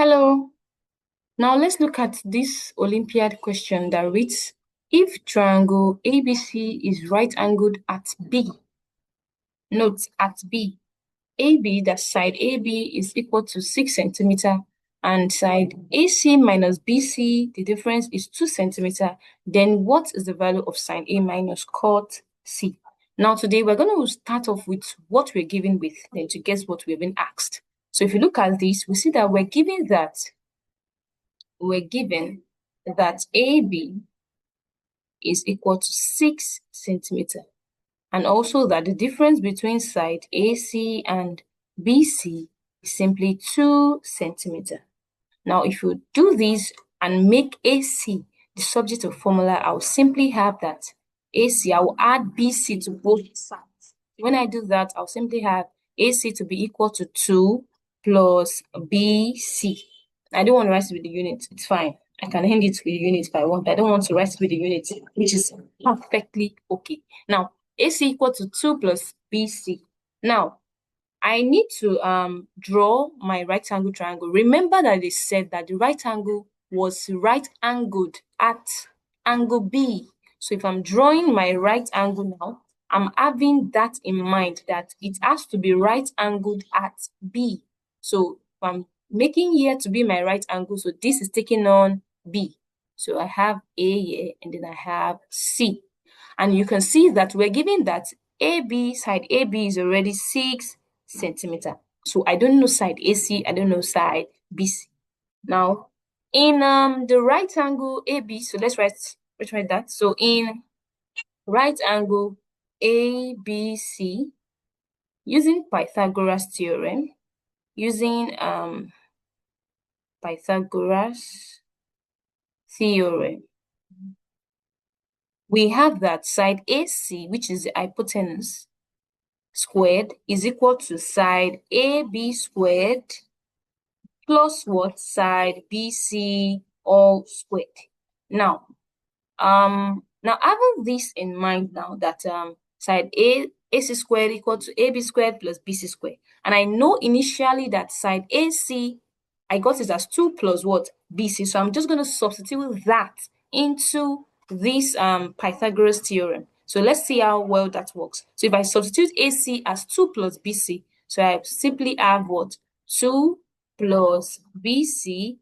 Hello. Now let's look at this Olympiad question that reads, if triangle ABC is right-angled at B, note at B, AB, that's side AB, is equal to 6 centimeter, and side AC minus BC, the difference is 2 centimeter, then what is the value of sine A minus cot C? Now today we're going to start off with what we're given with, then to guess what we've been asked. So if you look at this, we see that we're given that AB is equal to 6 centimeter, and also that the difference between side AC and BC is simply 2 centimeter. Now, if you do this and make AC the subject of formula, I'll simply have that AC, I will add BC to both sides. When I do that, I'll simply have AC to be equal to 2 plus BC. I don't want to write it with the unit. It's fine. I can end it with the unit if I want, but I don't want to write it with the unit, which is perfectly okay. Now, AC equal to 2 plus BC. Now, I need to draw my right angle triangle. Remember that they said that the right angle was right angled at angle B. So if I'm drawing my right angle now, I'm having that in mind, that it has to be right angled at B. So if I'm making here to be my right angle, so this is taking on B. So I have A here, and then I have C. And you can see that we're given that AB, side AB is already 6 centimeter. So I don't know side AC, I don't know side BC. Now, in the right angle AB, so let's write that. So in right angle ABC, using Pythagoras theorem, we have that side AC, which is the hypotenuse, squared is equal to side AB squared plus what? Side BC all squared. Now having this in mind now, that side AC squared equal to AB squared plus BC squared, and I know initially that side AC, I got it as 2 plus what? BC. So I'm just going to substitute that into this Pythagoras theorem. So let's see how well that works. So if I substitute AC as 2 plus BC, so I simply have what? 2 plus BC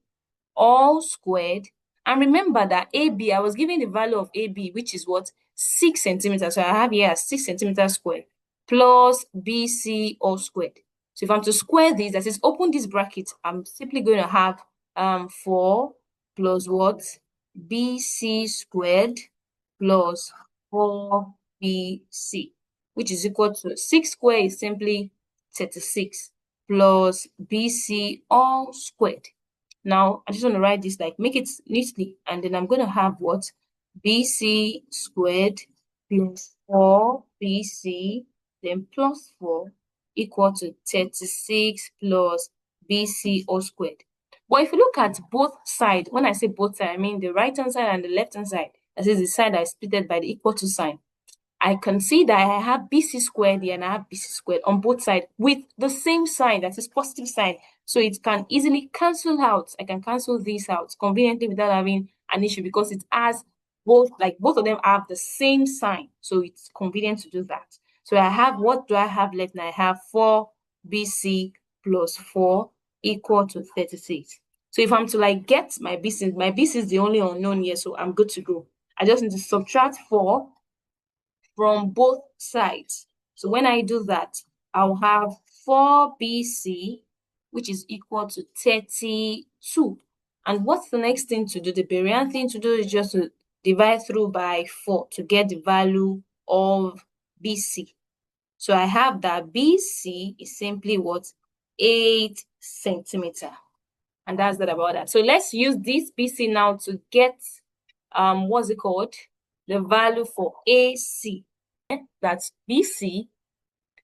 all squared. And remember that AB, I was given the value of AB, which is what? 6 centimeters. So I have here 6 centimeters squared plus BC all squared. So if I'm to square this, that is open this bracket, I'm simply going to have 4 plus what? BC squared plus 4BC, which is equal to 6 squared is simply 36 plus BC all squared. Now, I just want to write this, like make it neatly, and then I'm going to have what? BC squared plus 4BC, then plus 4 equal to 36 plus BC all squared. But if you look at both sides, when I say both sides, I mean the right-hand side and the left-hand side. That is the side that is splitted by the equal to sign. I can see that I have BC squared here and I have BC squared on both sides with the same sign, that is positive sign. So it can easily cancel out. I can cancel this out conveniently without having an issue, because it has both of them have the same sign. So it's convenient to do that. So I have, what do I have left now? I have 4BC plus 4 equal to 36. So if I'm to get my BC is the only unknown here, so I'm good to go. I just need to subtract 4 from both sides. So when I do that, I'll have 4BC, which is equal to 32. And what's the next thing to do? The brilliant thing to do is just to divide through by 4 to get the value of BC. So I have that BC is simply what? 8 centimeter. And that's that about that. So let's use this BC now to get, what's it called? The value for AC. That BC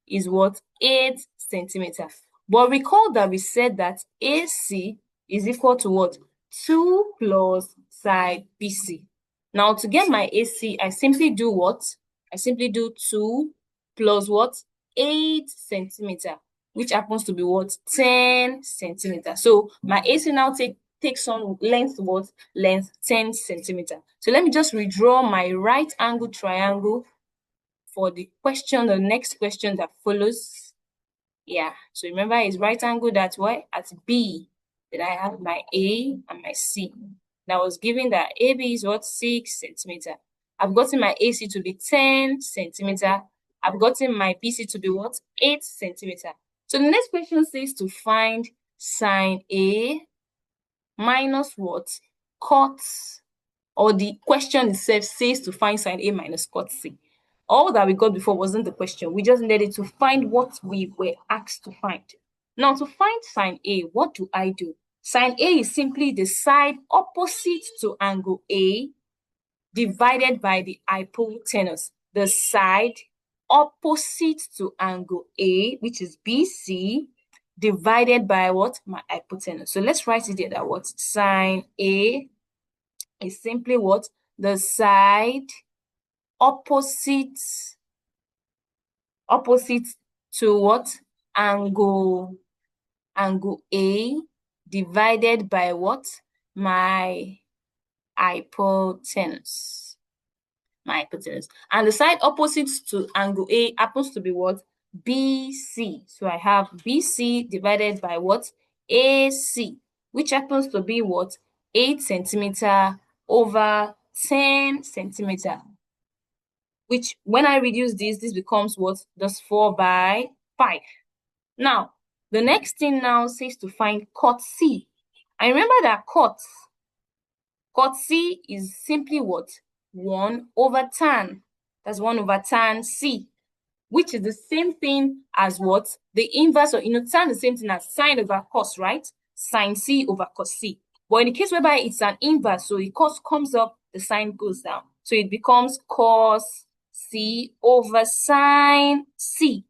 is what? 8 centimeters. But recall that we said that AC is equal to what? 2 plus side BC. Now to get my AC, I simply do what? I simply do 2 plus what? 8 centimeter. which happens to be what? 10 centimeters. So my AC now takes on length what? Length 10 centimeters. So let me just redraw my right angle triangle for the question, the next question that follows. Yeah, so remember it's right angle that's why at B. Then I have my A and my C. Now I was given that AB is what? 6 centimeters. I've gotten my AC to be 10 centimeters. I've gotten my BC to be what? 8 centimeters. So the next question says to find sine A minus what? Cot, or the question itself says to find sine A minus cot C. All that we got before wasn't the question. We just needed to find what we were asked to find. Now, to find sine A, what do? Sine A is simply the side opposite to angle A divided by the hypotenuse. The side opposite to angle A, which is BC, divided by what? My hypotenuse. So let's write it there that what? Sine A is simply what? The side opposite to what? Angle A divided by what? My hypotenuse. And the side opposite to angle A happens to be what? BC. So I have BC divided by what? AC, which happens to be what? 8 centimeters over 10 centimeters. Which, when I reduce this becomes what? Just 4 by 5. Now, the next thing now says to find cot C. I remember that cot C is simply what? 1 over tan. That's 1 over tan C, which is the same thing as what? The inverse, or tan, the same thing as sine over cos, right? Sine C over cos C. But in the case whereby it's an inverse, so the cos comes up, the sine goes down. So it becomes cos C over sine C.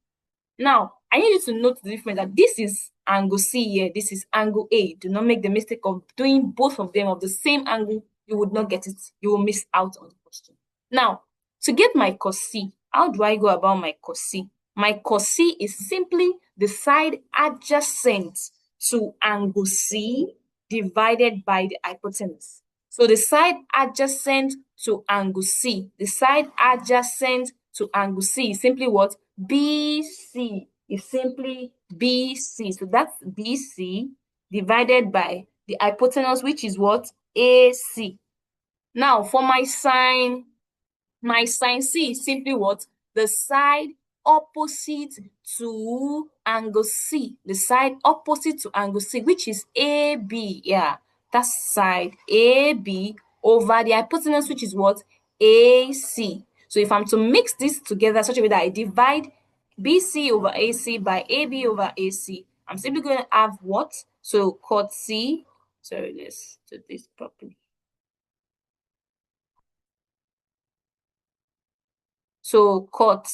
Now, I need you to note the difference, that this is angle C here, this is angle A. Do not make the mistake of doing both of them of the same angle. You would not get it. You will miss out on the question. Now, to get my cos C, how do I go about my cos C? My cos C is simply the side adjacent to angle C divided by the hypotenuse. So the side adjacent to angle C, is simply what? BC, is simply BC. So that's BC divided by the hypotenuse, which is what? AC. Now, for my sine C is simply what? The side opposite to angle C. The side opposite to angle C, which is AB. Yeah, that's side AB over the hypotenuse, which is what? AC. So if I'm to mix this together such a way that I divide BC over AC by AB over AC, I'm simply going to have what? So cot C. Sorry, let's do this properly. So cot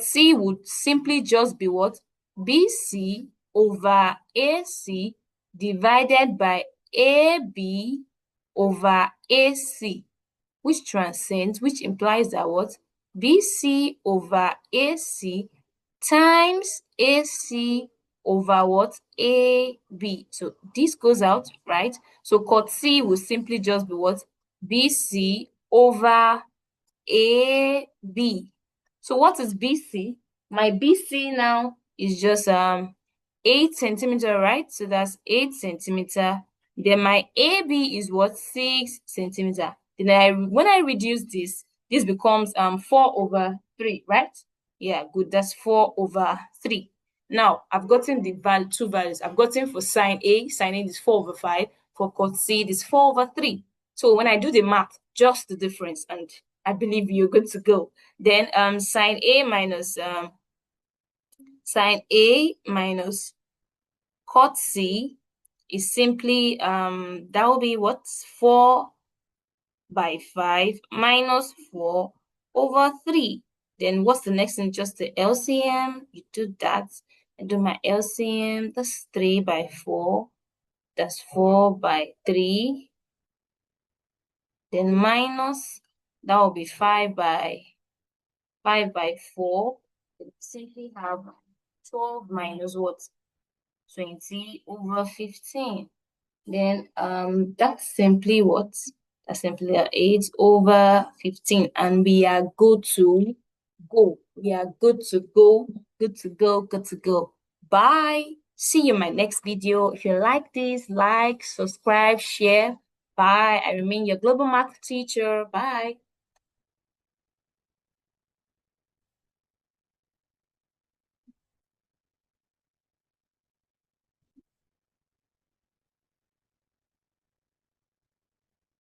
C would simply just be what? BC over AC divided by AB over AC, which transcends, which implies that what? BC over AC times AC over what? AB. So this goes out, right? So cot C will simply just be what? BC over AB. So what is BC? My BC now is just 8 centimeter, right? So that's 8 centimeter. Then my AB is what? 6 centimeter. Then when I reduce this becomes 4 over 3, right? Yeah, good. That's 4 over 3. Now I've gotten the two values. I've gotten for sine A is 4 over 5. For cot C, it is 4 over 3. So when I do the math, just the difference, and I believe you're good to go. Then sine A minus cot C is simply that will be what? 4 by 5 minus 4 over 3. Then what's the next thing? Just the LCM. You do that. I do my LCM. That's 3 by 4. That's 4 by 3. Then minus, that will be 5 by 4. Simply have 12 minus what? 20 over 15. Then that's simply what? That's simply 8 over 15. And we are good to go. We are good to go. Good to go. Good to go. Bye. See you in my next video. If you like this, like, subscribe, share. Bye. I remain your global math teacher. Bye.